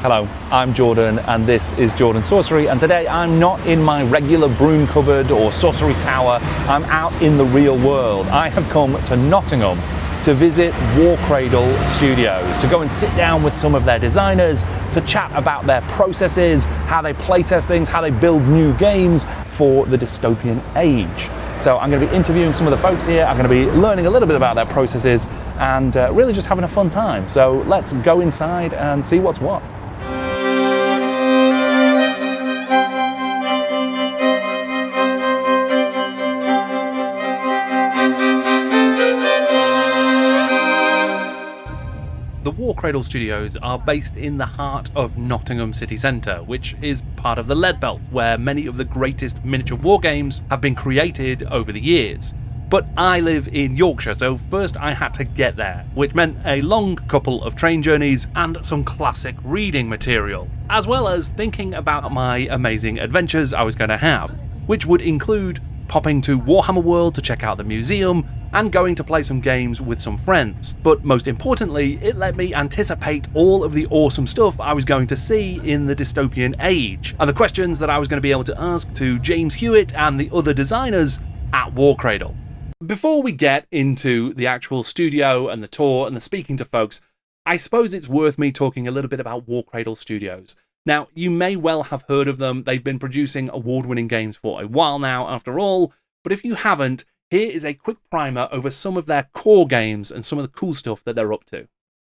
Hello, I'm Jordan and this is Jordan Sorcery, and today I'm not in my regular broom cupboard or sorcery tower. I'm out in the real world. I have come to Nottingham to visit War Cradle Studios, to go and sit down with some of their designers, to chat about their processes, how they playtest things, how they build new games for the dystopian age. So I'm going to be interviewing some of the folks here. I'm going to be learning a little bit about their processes and really just having a fun time. So let's go inside and see what's what. The War Cradle Studios are based in the heart of Nottingham city centre, which is part of the Lead Belt, where many of the greatest miniature war games have been created over the years. But I live in Yorkshire, so first I had to get there, which meant a long couple of train journeys and some classic reading material, as well as thinking about my amazing adventures I was going to have, which would include popping to Warhammer World to check out the museum, and going to play some games with some friends. But most importantly, it let me anticipate all of the awesome stuff I was going to see in the dystopian age, and the questions that I was going to be able to ask to James Hewitt and the other designers at War Cradle. Before we get into the actual studio and the tour and the speaking to folks, I suppose it's worth me talking a little bit about War Cradle Studios. Now, you may well have heard of them. They've been producing award-winning games for a while now, after all, but if you haven't, here is a quick primer over some of their core games and some of the cool stuff that they're up to.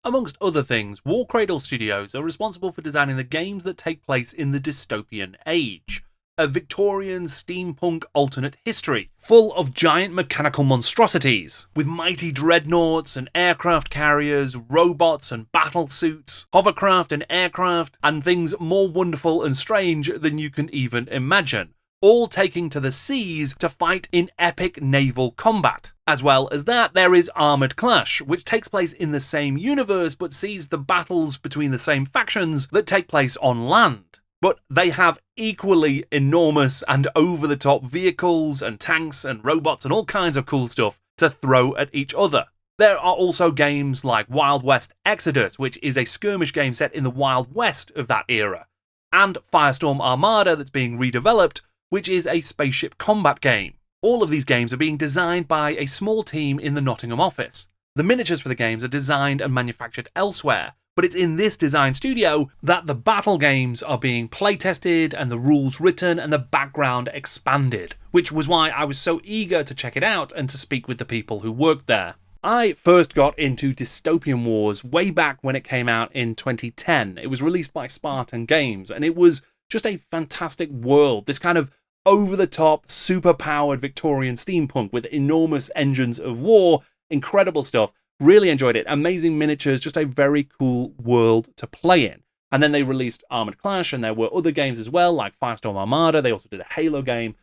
Amongst other things, War Cradle Studios are responsible for designing the games that take place in the dystopian age, a Victorian steampunk alternate history, full of giant mechanical monstrosities, with mighty dreadnoughts and aircraft carriers, robots and battle suits, hovercraft and aircraft, and things more wonderful and strange than you can even imagine, all taking to the seas to fight in epic naval combat. As well as that, there is Armoured Clash, which takes place in the same universe but sees the battles between the same factions that take place on land. But they have equally enormous and over-the-top vehicles and tanks and robots and all kinds of cool stuff to throw at each other. There are also games like Wild West Exodus, which is a skirmish game set in the Wild West of that era, and Firestorm Armada that's being redeveloped, which is a spaceship combat game. All of these games are being designed by a small team in the Nottingham office. The miniatures for the games are designed and manufactured elsewhere, but it's in this design studio that the battle games are being playtested and the rules written and the background expanded, which was why I was so eager to check it out and to speak with the people who worked there. I first got into Dystopian Wars way back when it came out in 2010. It was released by Spartan Games, and it was just a fantastic world, this kind of over-the-top, super-powered Victorian steampunk with enormous engines of war, incredible stuff. Really enjoyed it. Amazing miniatures, just a very cool world to play in. And then they released Armoured Clash, and there were other games as well, like Firestorm Armada. They also did a Halo game.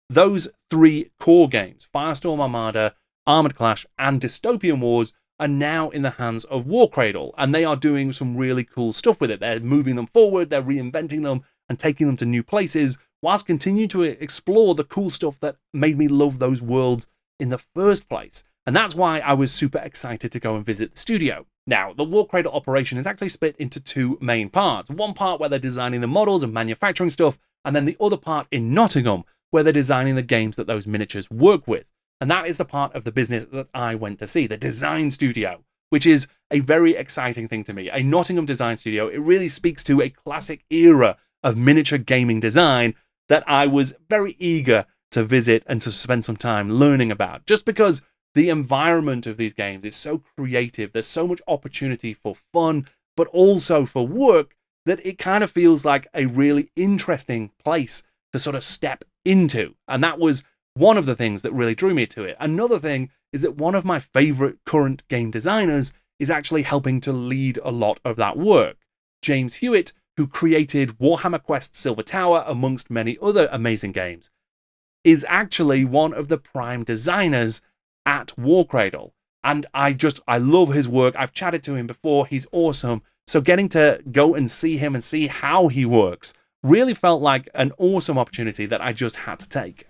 Those three core games, Firestorm Armada, Armoured Clash, and Dystopian Wars, are now in the hands of War Cradle, and they are doing some really cool stuff with it. They're moving them forward, they're reinventing them, and taking them to new places, whilst continuing to explore the cool stuff that made me love those worlds in the first place. And that's why I was super excited to go and visit the studio. Now, the War Cradle operation is actually split into two main parts. One part where they're designing the models and manufacturing stuff, and then the other part in Nottingham, where they're designing the games that those miniatures work with. And that is the part of the business that I went to see, the design studio, which is a very exciting thing to me. A Nottingham design studio, it really speaks to a classic era of miniature gaming design that I was very eager to visit and to spend some time learning about, just because the environment of these games is so creative. There's so much opportunity for fun, but also for work, that it kind of feels like a really interesting place to sort of step into. And that was one of the things that really drew me to it. Another thing is that one of my favorite current game designers is actually helping to lead a lot of that work. James Hewitt, who created Warhammer Quest Silver Tower, amongst many other amazing games, is actually one of the prime designers at War Cradle. And I love his work. I've chatted to him before. He's awesome. So getting to go and see him and see how he works really felt like an awesome opportunity that I just had to take.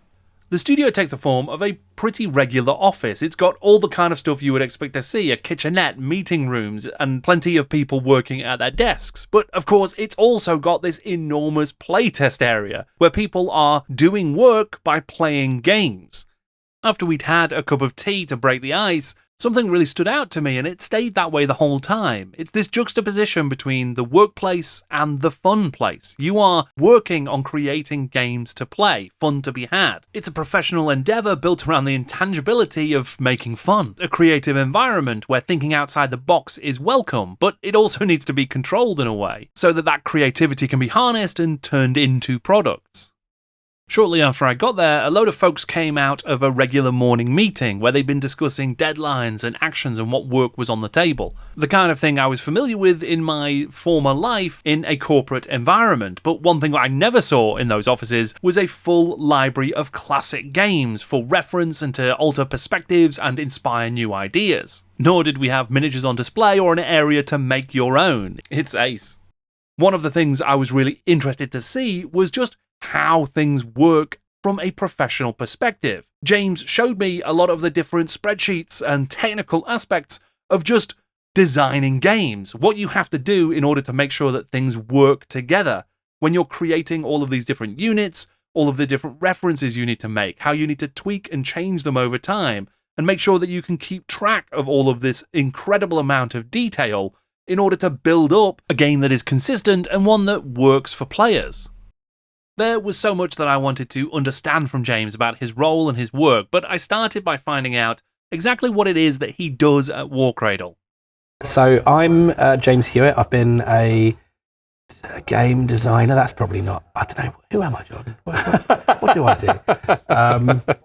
The studio takes the form of a pretty regular office. It's got all the kind of stuff you would expect to see, a kitchenette, meeting rooms, and plenty of people working at their desks. But of course, it's also got this enormous playtest area, where people are doing work by playing games. After we'd had a cup of tea to break the ice, something really stood out to me, and it stayed that way the whole time. It's this juxtaposition between the workplace and the fun place. You are working on creating games to play, fun to be had. It's a professional endeavour built around the intangibility of making fun, a creative environment where thinking outside the box is welcome, but it also needs to be controlled in a way, so that creativity can be harnessed and turned into products. Shortly after I got there, a load of folks came out of a regular morning meeting where they'd been discussing deadlines and actions and what work was on the table. The kind of thing I was familiar with in my former life in a corporate environment, but one thing I never saw in those offices was a full library of classic games for reference and to alter perspectives and inspire new ideas. Nor did we have miniatures on display or an area to make your own. It's ace. One of the things I was really interested to see was just how things work from a professional perspective. James showed me a lot of the different spreadsheets and technical aspects of just designing games, what you have to do in order to make sure that things work together. When you're creating all of these different units, all of the different references you need to make, how you need to tweak and change them over time, and make sure that you can keep track of all of this incredible amount of detail in order to build up a game that is consistent and one that works for players. There was so much that I wanted to understand from James about his role and his work, but I started by finding out exactly what it is that he does at Warcradle. So I'm James Hewitt. I've been a game designer. That's probably not, I don't know, who am I, Jordan? What do I do?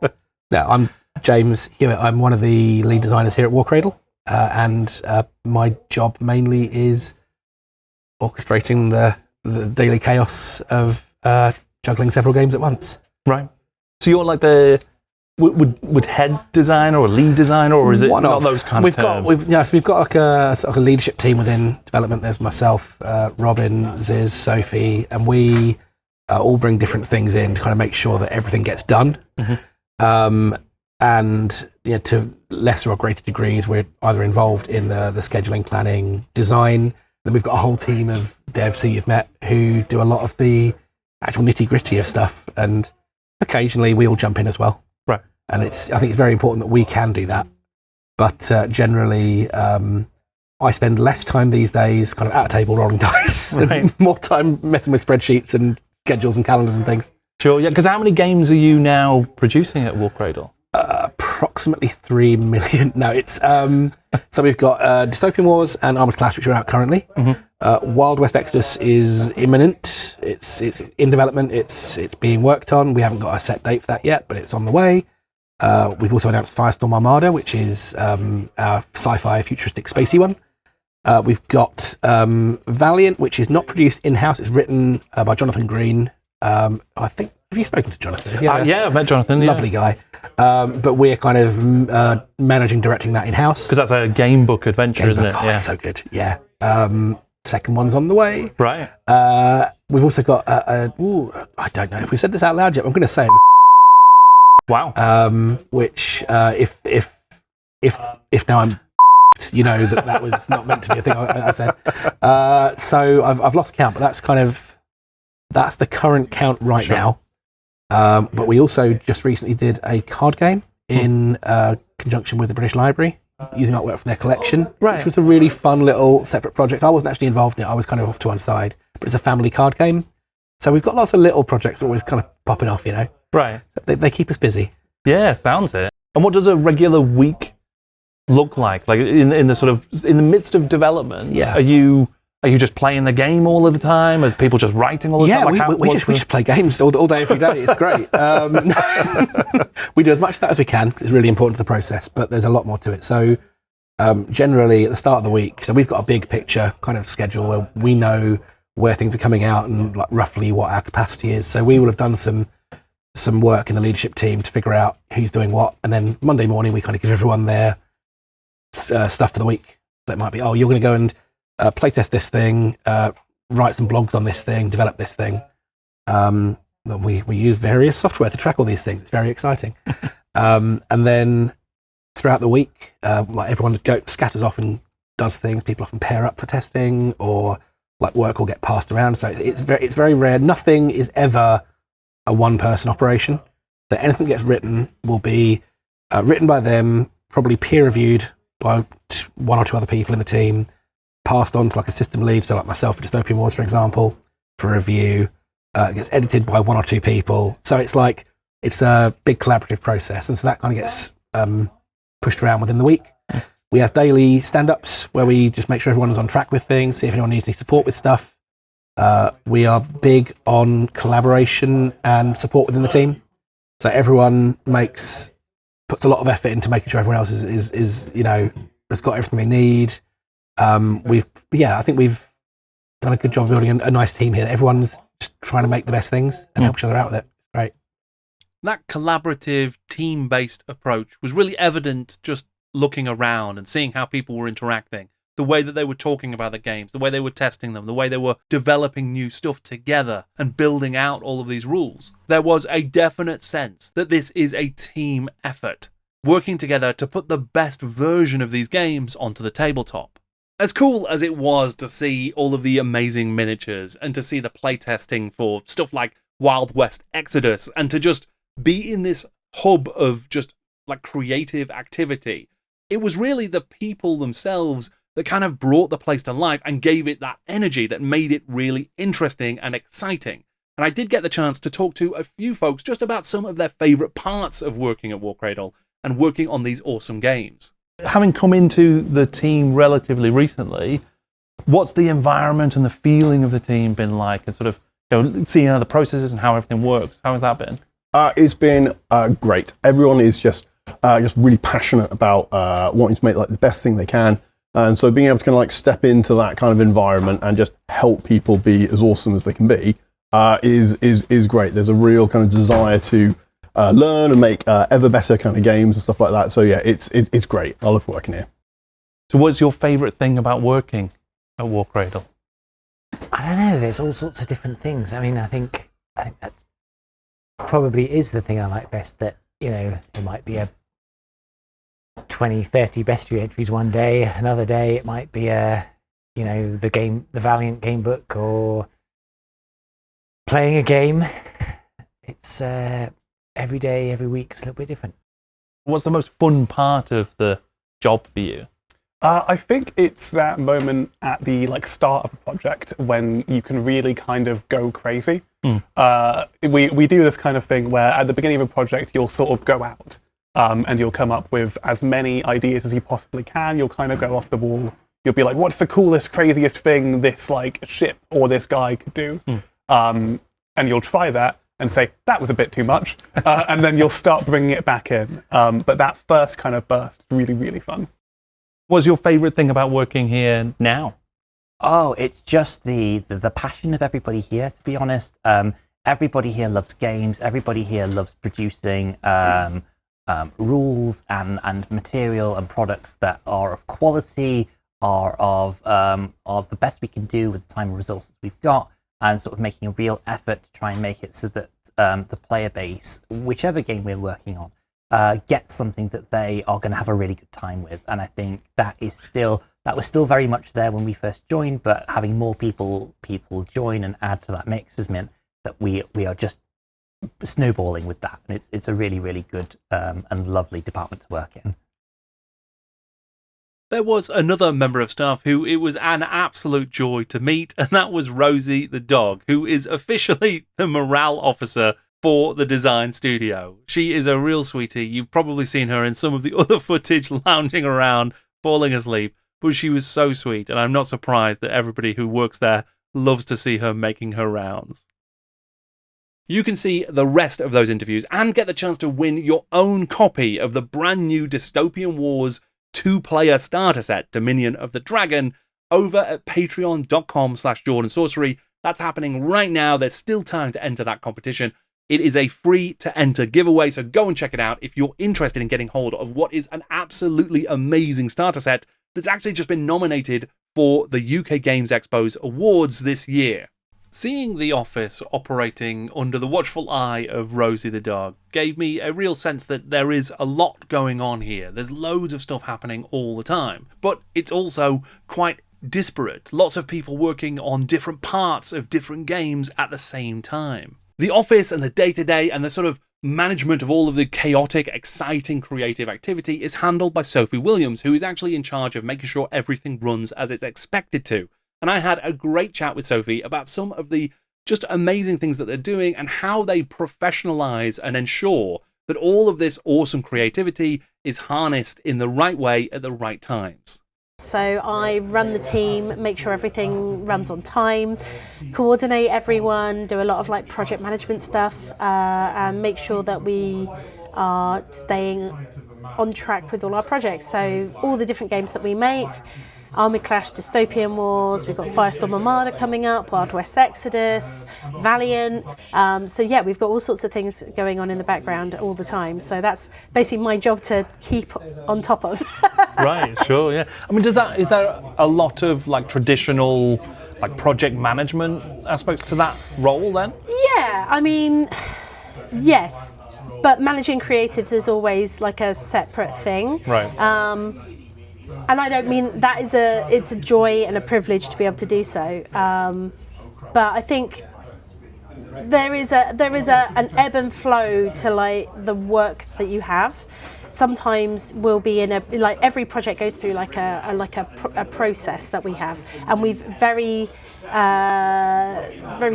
No, I'm James Hewitt. I'm one of the lead designers here at Warcradle, and my job mainly is orchestrating the daily chaos of juggling several games at once. Right. So you're like the would head designer or lead designer, or is it not those kind of terms? We've got like a sort of a leadership team within development. There's myself, Robin, Ziz, Sophie, and we all bring different things in to kind of make sure that everything gets done. Mm-hmm. And to lesser or greater degrees, we're either involved in the scheduling, planning, design. Then we've got a whole team of devs who you've met who do a lot of the actual nitty-gritty of stuff, and occasionally we all jump in as well. Right. And I think it's very important that we can do that. But generally, I spend less time these days kind of at a table rolling dice, right, and more time messing with spreadsheets and schedules and calendars and things. Sure, yeah, because how many games are you now producing at Warcradle? Approximately 3 million. No, it's so we've got Dystopian Wars and Armoured Clash, which are out currently. Mm-hmm. Wild West Exodus is imminent. It's in development. It's being worked on. We haven't got a set date for that yet, but it's on the way. We've also announced Firestorm Armada, which is our sci-fi futuristic spacey one. We've got Valiant, which is not produced in-house. It's written by Jonathan Green. I think, have you spoken to Jonathan? Yeah, I've met Jonathan. Lovely guy. But we're kind of managing, directing that in-house. Because that's a game book adventure, isn't it? Oh, yeah. So good, yeah. Second one's on the way. Right. We've also got, I don't know if we've said this out loud yet, but I'm going to say it. Wow. Which, if now I'm that was not meant to be a thing I said. So I've lost count, but that's the current count right now. But we also just recently did a card game in conjunction with the British Library, using artwork from their collection, which was a really fun little separate project. I wasn't actually involved in it. I was kind of off to one side, but it's a family card game. So we've got lots of little projects always kind of popping off, Right. So they keep us busy. Yeah, sounds it. And what does a regular week look like? Like in the midst of development, are you just playing the game all of the time? Are people just writing all the time? Yeah, we just play games all day, every day. It's great. We do as much of that as we can. It's really important to the process, but there's a lot more to it. So generally at the start of the week, so we've got a big picture kind of schedule where we know where things are coming out and like roughly what our capacity is. So we will have done some work in the leadership team to figure out who's doing what. And then Monday morning, we kind of give everyone their stuff for the week. So it might be, you're going to go and playtest this thing, write some blogs on this thing, develop this thing. we use various software to track all these things. It's very exciting. And then throughout the week, like everyone scatters off and does things. People often pair up for testing, or like work will get passed around. So it's very rare. Nothing is ever a one-person operation. So anything that gets written will be written by them, probably peer-reviewed by one or two other people in the team, passed on to like a system lead, so like myself for Dystopian Wars, for example, for review. It gets edited by one or two people. So it's a big collaborative process, and so that kind of gets pushed around within the week. We have daily stand-ups where we just make sure everyone's on track with things, see if anyone needs any support with stuff. We are big on collaboration and support within the team. So everyone puts a lot of effort into making sure everyone else is has got everything they need. I think we've done a good job building a nice team here. Everyone's just trying to make the best things and help each other out with it. Right. That collaborative, team-based approach was really evident just looking around and seeing how people were interacting, the way that they were talking about the games, the way they were testing them, the way they were developing new stuff together and building out all of these rules. There was a definite sense that this is a team effort, working together to put the best version of these games onto the tabletop. As cool as it was to see all of the amazing miniatures and to see the playtesting for stuff like Wild West Exodus and to just be in this hub of just like creative activity, it was really the people themselves that kind of brought the place to life and gave it that energy that made it really interesting and exciting. And I did get the chance to talk to a few folks just about some of their favourite parts of working at Warcradle and working on these awesome games. Having come into the team relatively recently, what's the environment and the feeling of the team been like, and sort of seeing how the processes and how everything works? How has that been? It's been great. Everyone is just really passionate about wanting to make like the best thing they can, and so being able to kind of like step into that kind of environment and just help people be as awesome as they can be is great. There's a real kind of desire to learn and make ever better kind of games and stuff like that. So yeah, it's great. I love working here. So what's your favourite thing about working at Warcradle? I don't know. There's all sorts of different things. I mean, I think that's probably is the thing I like best. That there might be a 20, 30 bestiary entries one day. Another day it might be the Valiant game book, or playing a game. It's every day, every week, it's a little bit different. What's the most fun part of the job for you? I think it's that moment at the start of a project when you can really kind of go crazy. We do this kind of thing where at the beginning of a project you'll sort of go out and you'll come up with as many ideas as you possibly can. You'll kind of go off the wall. You'll be like, what's the coolest, craziest thing this ship or this guy could do? And you'll try that and say, that was a bit too much. And then you'll start bringing it back in. But that first kind of burst is really, really fun. What's your favourite thing about working here now? Oh, it's just the passion of everybody here, to be honest. Everybody here loves games. Everybody here loves producing rules and material and products that are of quality, are of the best we can do with the time and resources we've got, and sort of making a real effort to try and make it so that the player base, whichever game we're working on, gets something that they are going to have a really good time with. And I think that was still very much there when we first joined, but having more people join and add to that mix has meant that we are just snowballing with that. And it's a really, really good and lovely department to work in. There was another member of staff who it was an absolute joy to meet, and that was Rosie the dog, who is officially the morale officer for the design studio. She is a real sweetie. You've probably seen her in some of the other footage lounging around, falling asleep, but she was so sweet, and I'm not surprised that everybody who works there loves to see her making her rounds. You can see the rest of those interviews and get the chance to win your own copy of the brand new Dystopian Wars 2-player starter set, Dominion of the Dragon, over at patreon.com/JordanSorcery. That's happening right now. There's still time to enter that competition. It is a free-to-enter giveaway, so go and check it out if you're interested in getting hold of what is an absolutely amazing starter set that's actually just been nominated for the UK Games Expo's awards this year. Seeing the office operating under the watchful eye of Rosie the dog gave me a real sense that there is a lot going on here. There's loads of stuff happening all the time, but it's also quite disparate. Lots of people working on different parts of different games at the same time. The office and the day-to-day and the sort of management of all of the chaotic, exciting, creative activity is handled by Sophie Williams, who is actually in charge of making sure everything runs as it's expected to. And I had a great chat with Sophie about some of the just amazing things that they're doing and how they professionalize and ensure that all of this awesome creativity is harnessed in the right way at the right times. So I run the team, make sure everything runs on time, coordinate everyone, do a lot of like project management stuff, and make sure that we are staying on track with all our projects. So all the different games that we make, Armoured Clash, Dystopian Wars, we've got Firestorm Armada coming up, Wild West Exodus, Valiant. So yeah, we've got all sorts of things going on in the background all the time. So that's basically my job to keep on top of. Right, sure, yeah. I mean, is there a lot of like traditional like project management aspects to that role then? Yeah, I mean, yes, but managing creatives is always like a separate thing. Right. And I don't mean that it's a joy and a privilege to be able to do so. But I think there is an ebb and flow to like the work that you have. Sometimes we'll be in like every project goes through like a process that we have, and we've very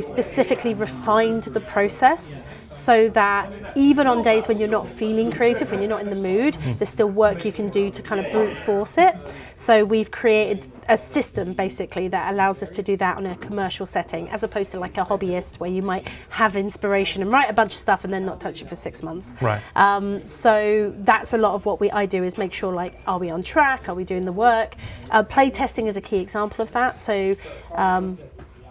specifically refined the process so that even on days when you're not feeling creative, when you're not in the mood, there's still work you can do to kind of brute force it. So we've created a system basically that allows us to do that on a commercial setting, as opposed to like a hobbyist where you might have inspiration and write a bunch of stuff and then not touch it for 6 months. Right. So that's a lot of what I do is make sure like, are we on track? Are we doing the work? Playtesting is a key example of that. So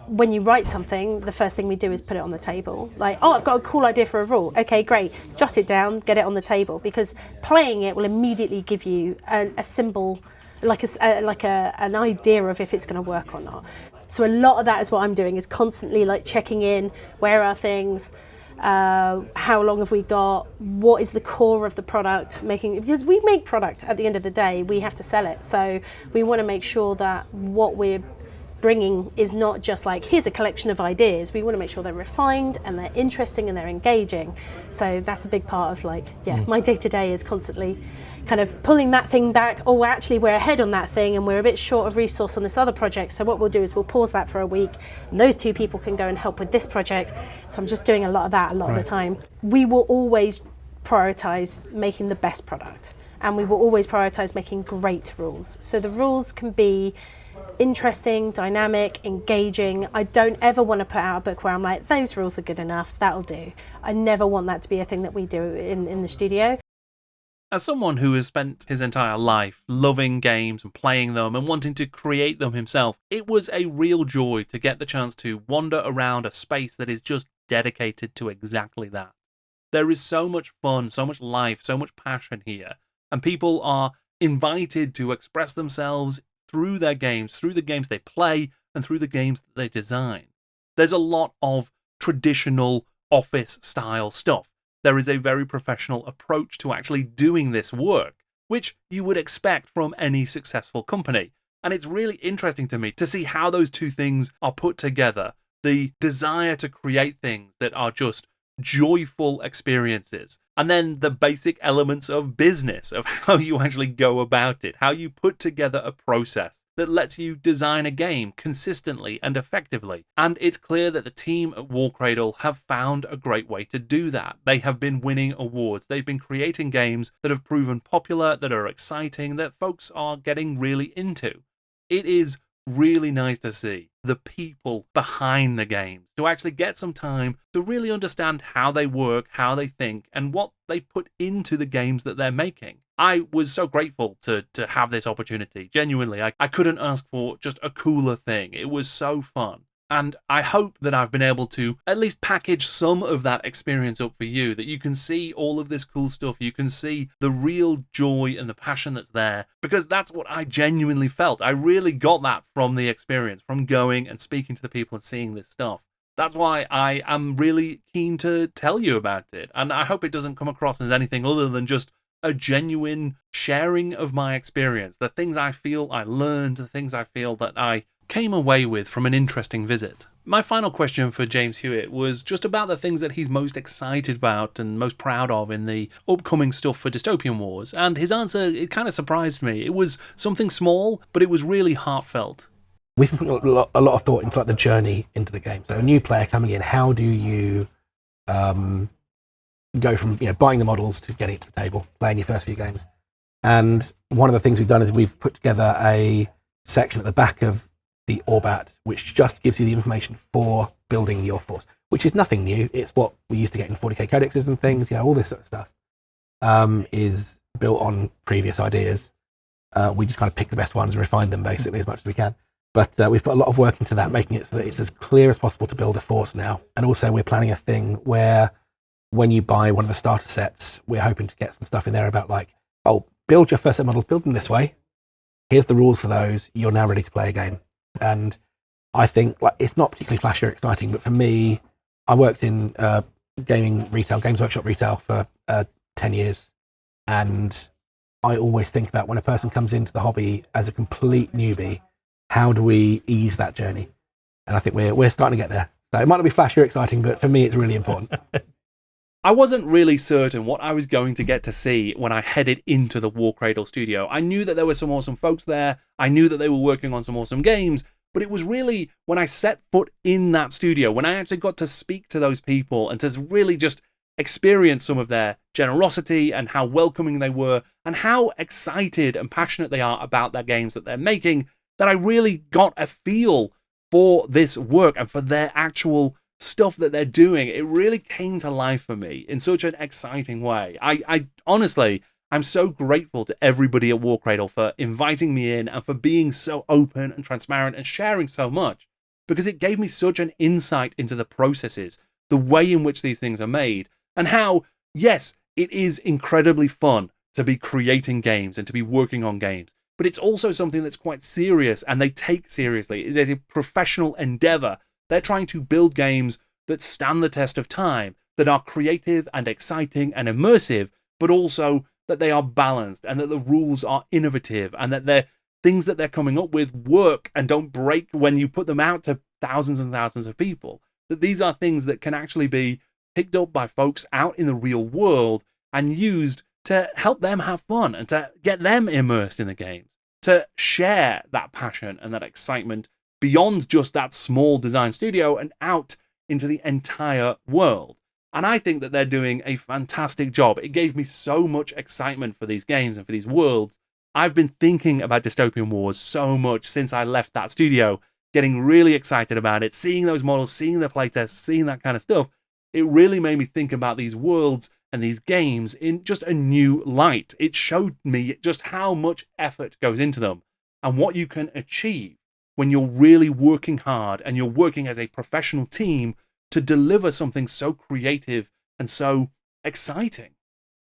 when you write something, the first thing we do is put it on the table. Like, oh, I've got a cool idea for a rule. Okay, great. Jot it down, get it on the table, because playing it will immediately give you a symbol, like an idea of if it's going to work or not. So a lot of that is what I'm doing, is constantly like checking in, where are things, how long have we got, what is the core of the product, because we make product at the end of the day, we have to sell it. So we want to make sure that what we're bringing is not just like, here's a collection of ideas. We want to make sure they're refined and they're interesting and they're engaging. So that's a big part of like, my day-to-day is constantly kind of pulling that thing back. Oh, actually we're ahead on that thing and we're a bit short of resource on this other project. So what we'll do is we'll pause that for a week and those 2 people can go and help with this project. So I'm just doing a lot of that a lot of the time. We will always prioritize making the best product, and we will always prioritize making great rules. So the rules can be interesting, dynamic, engaging. I don't ever want to put out a book where I'm like, those rules are good enough, that'll do. I never want that to be a thing that we do in the studio. As someone who has spent his entire life loving games and playing them and wanting to create them himself, it was a real joy to get the chance to wander around a space that is just dedicated to exactly that. There is so much fun, so much life, so much passion here, and people are invited to express themselves through their games, through the games they play, and through the games that they design. There's a lot of traditional office-style stuff. There is a very professional approach to actually doing this work, which you would expect from any successful company. And it's really interesting to me to see how those two things are put together. The desire to create things that are just joyful experiences, and then the basic elements of business, of how you actually go about it, how you put together a process that lets you design a game consistently and effectively. And it's clear that the team at War Cradle have found a great way to do that. They have been winning awards. They've been creating games that have proven popular, that are exciting, that folks are getting really into. It is really nice to see the people behind the games, to actually get some time to really understand how they work, how they think, and what they put into the games that they're making. I was so grateful to have this opportunity. Genuinely, I couldn't ask for just a cooler thing. It was so fun. And I hope that I've been able to at least package some of that experience up for you, that you can see all of this cool stuff, you can see the real joy and the passion that's there, because that's what I genuinely felt. I really got that from the experience, from going and speaking to the people and seeing this stuff. That's why I am really keen to tell you about it. And I hope it doesn't come across as anything other than just a genuine sharing of my experience, the things I feel I learned, the things I feel that I came away with from an interesting visit. My final question for James Hewitt was just about the things that he's most excited about and most proud of in the upcoming stuff for Dystopian Wars, and his answer, it kind of surprised me. It was something small, but it was really heartfelt. We've been putting a lot of thought into like the journey into the game. So a new player coming in, how do you go from buying the models to getting it to the table, playing your first few games? And one of the things we've done is we've put together a section at the back of the Orbat, which just gives you the information for building your force, which is nothing new. It's what we used to get in 40k codexes and things, all this sort of stuff is built on previous ideas. We just kind of pick the best ones and refine them basically as much as we can. But we've put a lot of work into that, making it so that it's as clear as possible to build a force now. And also we're planning a thing where when you buy one of the starter sets, we're hoping to get some stuff in there about build your first set models, build them this way. Here's the rules for those. You're now ready to play a game. And I think it's not particularly flashy or exciting, but for me, I worked in gaming retail, Games Workshop retail for 10 years. And I always think about when a person comes into the hobby as a complete newbie, how do we ease that journey? And I think we're starting to get there. So it might not be flashy or exciting, but for me, it's really important. I wasn't really certain what I was going to get to see when I headed into the War Cradle studio. I knew that there were some awesome folks there. I knew that they were working on some awesome games. But it was really when I set foot in that studio, when I actually got to speak to those people and to really just experience some of their generosity and how welcoming they were and how excited and passionate they are about their games that they're making, that I really got a feel for this work and for their actual stuff that they're doing. It really came to life for me in such an exciting way. I honestly, I'm so grateful to everybody at War Cradle for inviting me in and for being so open and transparent and sharing so much, because it gave me such an insight into the processes, the way in which these things are made, and how, yes, it is incredibly fun to be creating games and to be working on games, but it's also something that's quite serious and they take seriously. It is a professional endeavor. They're trying to build games that stand the test of time, that are creative and exciting and immersive, but also that they are balanced and that the rules are innovative and that they're things that they're coming up with work and don't break when you put them out to thousands and thousands of people. That these are things that can actually be picked up by folks out in the real world and used to help them have fun and to get them immersed in the games, to share that passion and that excitement beyond just that small design studio and out into the entire world. And I think that they're doing a fantastic job. It gave me so much excitement for these games and for these worlds. I've been thinking about Dystopian Wars so much since I left that studio, getting really excited about it, seeing those models, seeing the playtests, seeing that kind of stuff. It really made me think about these worlds and these games in just a new light. It showed me just how much effort goes into them and what you can achieve when you're really working hard and you're working as a professional team to deliver something so creative and so exciting.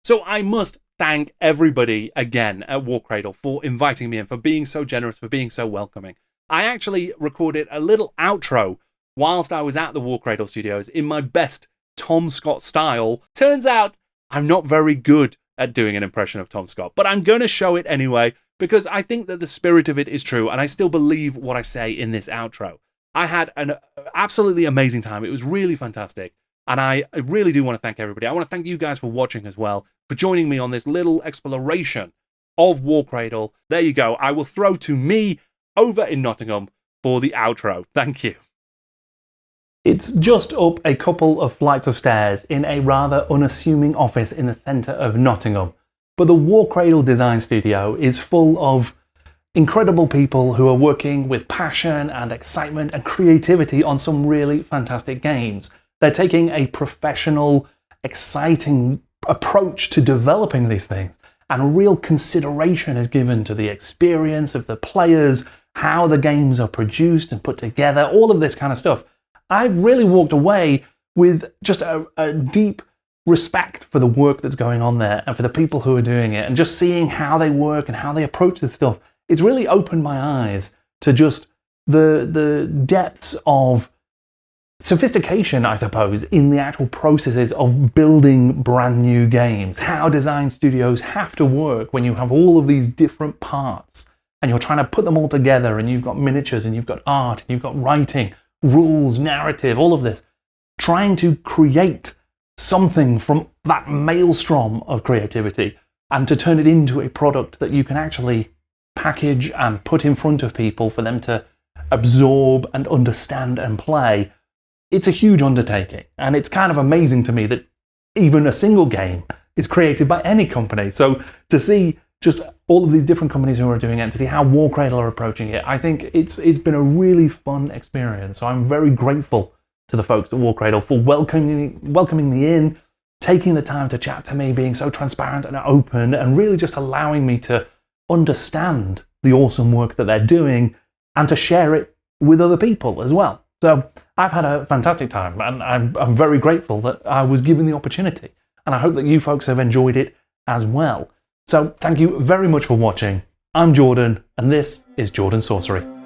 So I must thank everybody again at War Cradle for inviting me in, for being so generous, for being so welcoming. I actually recorded a little outro whilst I was at the War Cradle Studios in my best Tom Scott style. Turns out I'm not very good at doing an impression of Tom Scott, but I'm going to show it anyway because I think that the spirit of it is true and I still believe what I say in this outro. I had an absolutely amazing time. It was really fantastic. And I really do want to thank everybody. I want to thank you guys for watching as well, for joining me on this little exploration of War Cradle. There you go. I will throw to me over in Nottingham for the outro. Thank you. It's just up a couple of flights of stairs in a rather unassuming office in the centre of Nottingham. But the Warcradle Design Studio is full of incredible people who are working with passion and excitement and creativity on some really fantastic games. They're taking a professional, exciting approach to developing these things, and real consideration is given to the experience of the players, how the games are produced and put together, all of this kind of stuff. I've really walked away with just a deep respect for the work that's going on there and for the people who are doing it, and just seeing how they work and how they approach this stuff. It's really opened my eyes to just the depths of sophistication, I suppose, in the actual processes of building brand new games. How design studios have to work when you have all of these different parts and you're trying to put them all together, and you've got miniatures and you've got art and you've got writing, rules, narrative, all of this. Trying to create something from that maelstrom of creativity and to turn it into a product that you can actually package and put in front of people for them to absorb and understand and play. It's a huge undertaking, and it's kind of amazing to me that even a single game is created by any company. So to see just all of these different companies who are doing it, and to see how War Cradle are approaching it, I think it's been a really fun experience. So I'm very grateful to the folks at War Cradle for welcoming me in, taking the time to chat to me, being so transparent and open, and really just allowing me to understand the awesome work that they're doing and to share it with other people as well. So I've had a fantastic time, and I'm very grateful that I was given the opportunity, and I hope that you folks have enjoyed it as well. So thank you very much for watching. I'm Jordan, and this is Jordan Sorcery.